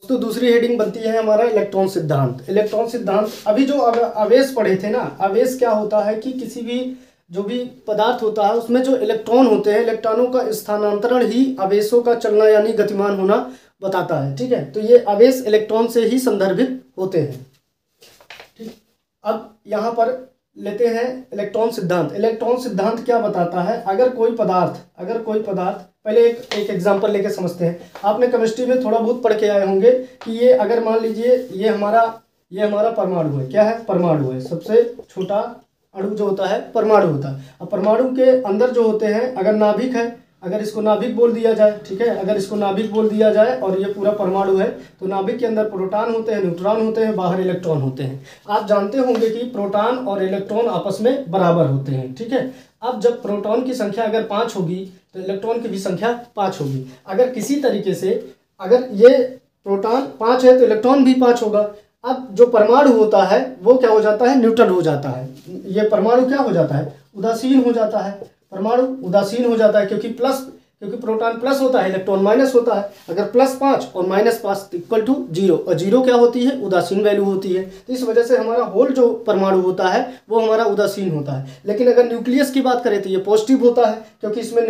तो दूसरी हेडिंग बनती है हमारा इलेक्ट्रॉन सिद्धांत। इलेक्ट्रॉन सिद्धांत अभी जो आवेश पढ़े थे ना, आवेश क्या होता है कि किसी भी जो भी पदार्थ होता है उसमें जो इलेक्ट्रॉन होते हैं, इलेक्ट्रॉनों का स्थानांतरण ही आवेशों का चलना यानी गतिमान होना बताता है। ठीक है, तो ये आवेश इलेक्ट्रॉन से ही संदर्भित होते हैं। ठीक, अब यहाँ पर लेते हैं इलेक्ट्रॉन सिद्धांत। इलेक्ट्रॉन सिद्धांत क्या बताता है? अगर कोई पदार्थ पहले एक एग्जांपल लेके समझते हैं। आपने केमिस्ट्री में थोड़ा बहुत पढ़ के आए होंगे कि ये अगर मान लीजिए ये हमारा परमाणु है। क्या है? परमाणु है। सबसे छोटा अणु जो होता है परमाणु होता है। अब परमाणु के अंदर जो होते हैं, अगर नाभिक है, अगर इसको नाभिक बोल दिया जाए, ठीक है, अगर इसको नाभिक बोल दिया जाए और ये पूरा परमाणु है, तो नाभिक के अंदर प्रोटॉन होते हैं, न्यूट्रॉन होते हैं, बाहर इलेक्ट्रॉन होते हैं। आप जानते होंगे कि प्रोटॉन और इलेक्ट्रॉन आपस में बराबर होते हैं। ठीक है, अब जब प्रोटॉन की संख्या अगर 5 होगी तो इलेक्ट्रॉन की भी संख्या 5 होगी। अगर किसी तरीके से अगर ये प्रोटॉन 5 है तो इलेक्ट्रॉन भी 5 होगा। अब जो परमाणु होता है वो क्या हो जाता है? न्यूट्रल हो जाता है। ये परमाणु क्या हो जाता है? उदासीन हो जाता है। परमाणु उदासीन हो जाता है क्योंकि प्रोटॉन प्लस होता है, इलेक्ट्रॉन माइनस होता है। अगर +5 और -5 इक्वल टू 0, और 0 क्या होती है? उदासीन वैल्यू होती है। तो इस वजह से हमारा होल जो परमाणु होता है वो हमारा उदासीन होता है। लेकिन अगर न्यूक्लियस की बात करें तो ये पॉजिटिव होता है, क्योंकि इसमें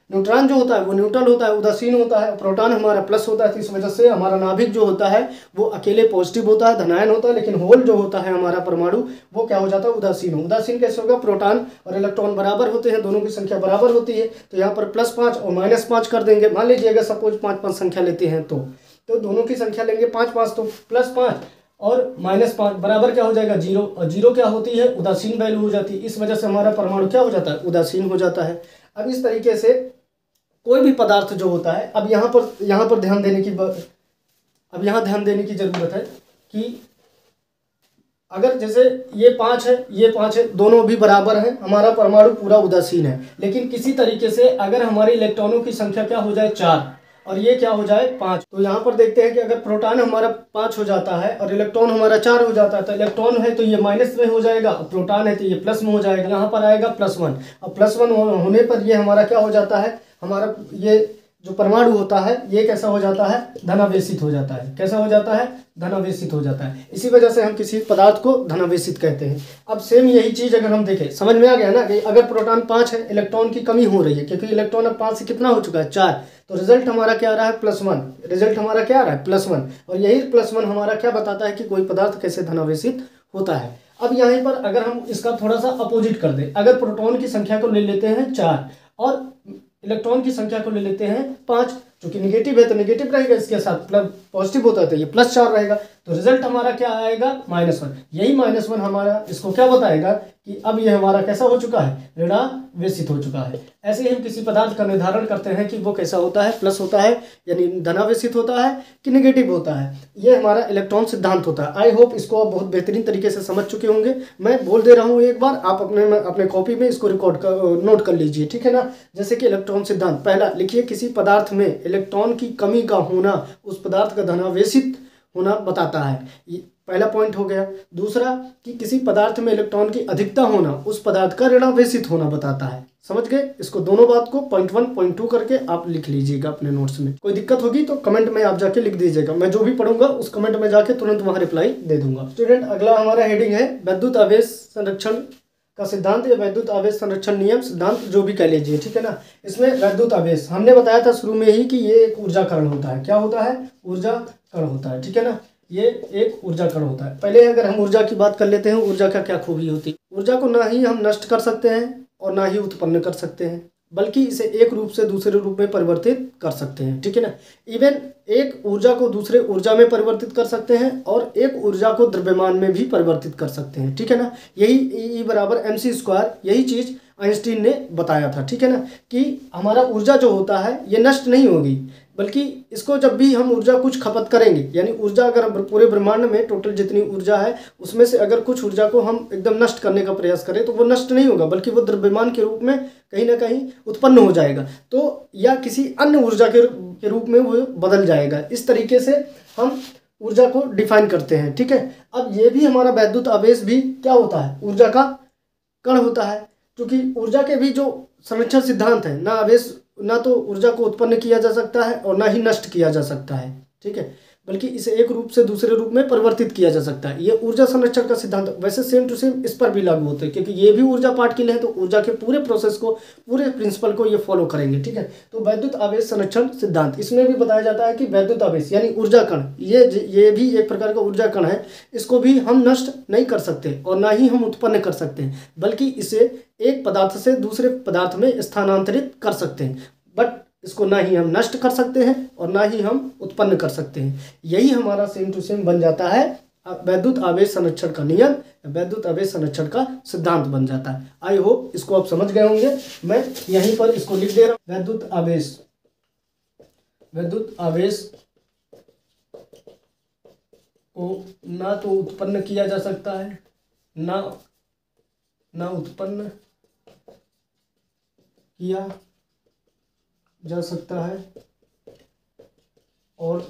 न्यूट्रॉन जो होता है वो न्यूट्रल होता है, उदासीन होता है। प्रोटॉन हमारा प्लस होता है। तो इस वजह से हमारा नाभिक जो होता है वो अकेले पॉजिटिव होता है, धनायन होता है। लेकिन होल जो होता है हमारा परमाणु वो क्या हो जाता है? उदासीन हो। उदासीन कैसे होगा? प्रोटॉन और इलेक्ट्रॉन बराबर होते हैं, दोनों की संख्या बराबर होती है। तो यहाँ पर +5 और -5 कर देंगे। मान लीजिए अगर सपोज 5 संख्या लेते हैं तो दोनों की संख्या लेंगे 5 तो +5 और -5 बराबर क्या हो जाएगा? 0। और 0 क्या होती है? उदासीन वैल्यू हो जाती है। इस वजह से हमारा परमाणु क्या हो जाता है? उदासीन हो जाता है। अब इस तरीके से कोई भी पदार्थ जो होता है, अब यहाँ पर ध्यान देने की जरूरत है कि अगर जैसे ये 5 है, दोनों भी बराबर हैं, हमारा परमाणु पूरा उदासीन है। लेकिन किसी तरीके से अगर हमारी इलेक्ट्रॉनों की संख्या क्या हो जाए? 4, और ये क्या हो जाए? 5। तो यहाँ पर देखते हैं कि अगर प्रोटॉन हमारा 5 हो जाता है और इलेक्ट्रॉन हमारा 4 हो जाता है, तो इलेक्ट्रॉन है तो ये माइनस में हो जाएगा, प्रोटॉन है तो ये प्लस में हो जाएगा। यहाँ पर आएगा +1, और +1 होने पर ये हमारा क्या हो जाता है? हमारा ये जो परमाणु होता है ये कैसा हो जाता है? धनावेशित हो जाता है। कैसा हो जाता है? धनावेशित हो जाता है। इसी वजह से हम किसी पदार्थ को धनावेशित कहते हैं। अब सेम यही चीज़ अगर हम देखें, समझ में आ गया ना कि अगर प्रोटॉन 5 है, इलेक्ट्रॉन की कमी हो रही है, क्योंकि इलेक्ट्रॉन अब 5 से कितना हो चुका है? 4। तो रिजल्ट हमारा क्या आ रहा है? +1। रिजल्ट हमारा क्या आ रहा है? +1। और यही +1 हमारा क्या बताता है कि कोई पदार्थ कैसे धनावेशित होता है। अब यहाँ पर अगर हम इसका थोड़ा सा अपोजिट कर दें, अगर प्रोटॉन की संख्या को ले लेते हैं 4 और इलेक्ट्रॉन की संख्या को ले लेते हैं 5, क्योंकि निगेटिव है तो निगेटिव रहेगा, इसके साथ पॉजिटिव होता है तो ये +4 रहेगा। तो रिजल्ट हमारा क्या आएगा? -1। यही -1 हमारा इसको क्या बताएगा कि अब ये हमारा कैसा हो चुका है? ऋणावेशित हो चुका है। ऐसे ही हम किसी पदार्थ का निर्धारण करते हैं कि वो कैसा होता है? प्लस होता है यानी धनावेशित होता है कि निगेटिव होता है। ये हमारा इलेक्ट्रॉन सिद्धांत होता है। आई होप इसको आप बहुत बेहतरीन तरीके से समझ चुके होंगे। मैं बोल दे रहा हूँ एक बार, आप अपने कॉपी में इसको नोट कर लीजिए, ठीक है ना। जैसे कि इलेक्ट्रॉन सिद्धांत, पहला लिखिए, किसी पदार्थ में इलेक्ट्रॉन की कमी का होना उस पदार्थ का धनावेशित होना बताता है। ये पहला पॉइंट हो गया। दूसरा कि किसी पदार्थ में इलेक्ट्रॉन की अधिकता होना उस पदार्थ का ऋणावेशित होना बताता है। समझ गए? इसको दोनों बात को पॉइंट 1 पॉइंट 2 करके आप लिख लीजिएगा अपने नोट्स में। कोई दिक्कत होगी तो कमेंट में आप जाके लिख दीजिएगा, मैं जो भी पढ़ूंगा उस कमेंट में जाके तुरंत वहां रिप्लाई दे दूंगा। स्टूडेंट, अगला हमारा हेडिंग है विद्युत आवेश संरक्षण का सिद्धांत या विद्युत आवेश संरक्षण नियम, सिद्धांत जो भी कह लीजिए, ठीक है ना। इसमें विद्युत आवेश हमने बताया था शुरू में ही कि ये एक ऊर्जा कण होता है। क्या होता है? ऊर्जा कण होता है, ठीक है ना। ये एक ऊर्जा कण होता है। पहले अगर हम ऊर्जा की बात कर लेते हैं, ऊर्जा का क्या खूबी होती है? ऊर्जा को ना ही हम नष्ट कर सकते हैं और ना ही उत्पन्न कर सकते हैं, बल्कि इसे एक रूप से दूसरे रूप में परिवर्तित कर सकते हैं, ठीक है ना। इवन एक ऊर्जा को दूसरे ऊर्जा में परिवर्तित कर सकते हैं और एक ऊर्जा को द्रव्यमान में भी परिवर्तित कर सकते हैं, ठीक है ना। यही E = mc², यही चीज़ आइंस्टीन ने बताया था, ठीक है ना, कि हमारा ऊर्जा जो होता है ये नष्ट नहीं होगी, बल्कि इसको जब भी हम ऊर्जा कुछ खपत करेंगे, यानी ऊर्जा अगर पूरे ब्रह्मांड में टोटल जितनी ऊर्जा है उसमें से अगर कुछ ऊर्जा को हम एकदम नष्ट करने का प्रयास करें तो वो नष्ट नहीं होगा, बल्कि वो द्रव्यमान के रूप में कहीं ना कहीं उत्पन्न हो जाएगा, तो या किसी अन्य ऊर्जा के रूप में वो बदल जाएगा। इस तरीके से हम ऊर्जा को डिफाइन करते हैं, ठीक है। अब ये भी हमारा वैद्युत आवेश भी क्या होता है? ऊर्जा का कण होता है, क्योंकि ऊर्जा के भी जो संरक्षण सिद्धांत है, ना तो ऊर्जा को उत्पन्न किया जा सकता है और ना ही नष्ट किया जा सकता है, ठीक है, बल्कि इसे एक रूप से दूसरे रूप में परिवर्तित किया जा सकता है। ये ऊर्जा संरक्षण का सिद्धांत वैसे सेम टू सेम इस पर भी लागू होते हैं, क्योंकि ये भी ऊर्जा पार्ट के लिए है, तो ऊर्जा के पूरे प्रोसेस को, पूरे प्रिंसिपल को ये फॉलो करेंगे। ठीक है, तो वैद्युत आवेश संरक्षण सिद्धांत, इसमें भी बताया जाता है कि वैद्युत आवेश यानी ऊर्जा कण, ये भी एक प्रकार का ऊर्जा कण है, इसको भी हम नष्ट नहीं कर सकते और ना ही हम उत्पन्न कर सकते हैं, बल्कि इसे एक पदार्थ से दूसरे पदार्थ में स्थानांतरित कर सकते हैं। बट इसको ना ही हम नष्ट कर सकते हैं और ना ही हम उत्पन्न कर सकते हैं। यही हमारा सेम टू सेम बन जाता है वैद्युत आवेश संरक्षण का नियम, वैद्युत आवेश संरक्षण का सिद्धांत बन जाता है। आई होप इसको आप समझ गए होंगे। मैं यहीं पर इसको लिख दे रहा हूँ। वैद्युत आवेश को ना तो उत्पन्न किया जा सकता है, ना उत्पन्न किया जा सकता है और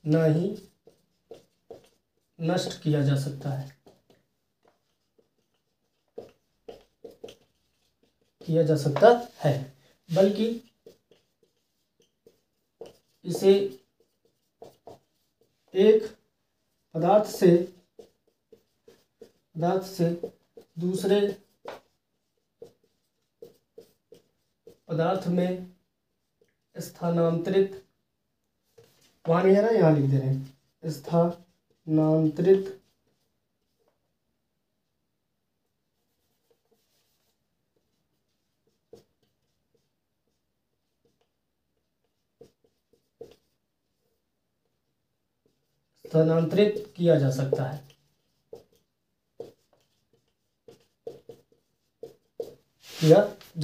ना ही नष्ट किया जा सकता है, बल्कि इसे एक पदार्थ से दूसरे पदार्थ में स्थानांतरित, वहाँ नहीं है ना, यहाँ लिख दे रहे हैं, स्थानांतरित किया जा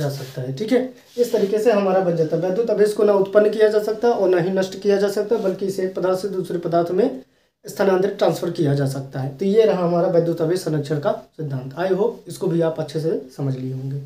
सकता है। ठीक है, इस तरीके से हमारा बन जाता है। वैद्युत आवेश को ना उत्पन्न किया जा सकता और ना ही नष्ट किया जा सकता, बल्कि इसे एक पदार्थ से दूसरे पदार्थ में स्थानांतरित ट्रांसफर किया जा सकता है। तो ये रहा हमारा वैद्युत आवेश संरक्षण का सिद्धांत। आई होप इसको भी आप अच्छे से समझ लिए होंगे।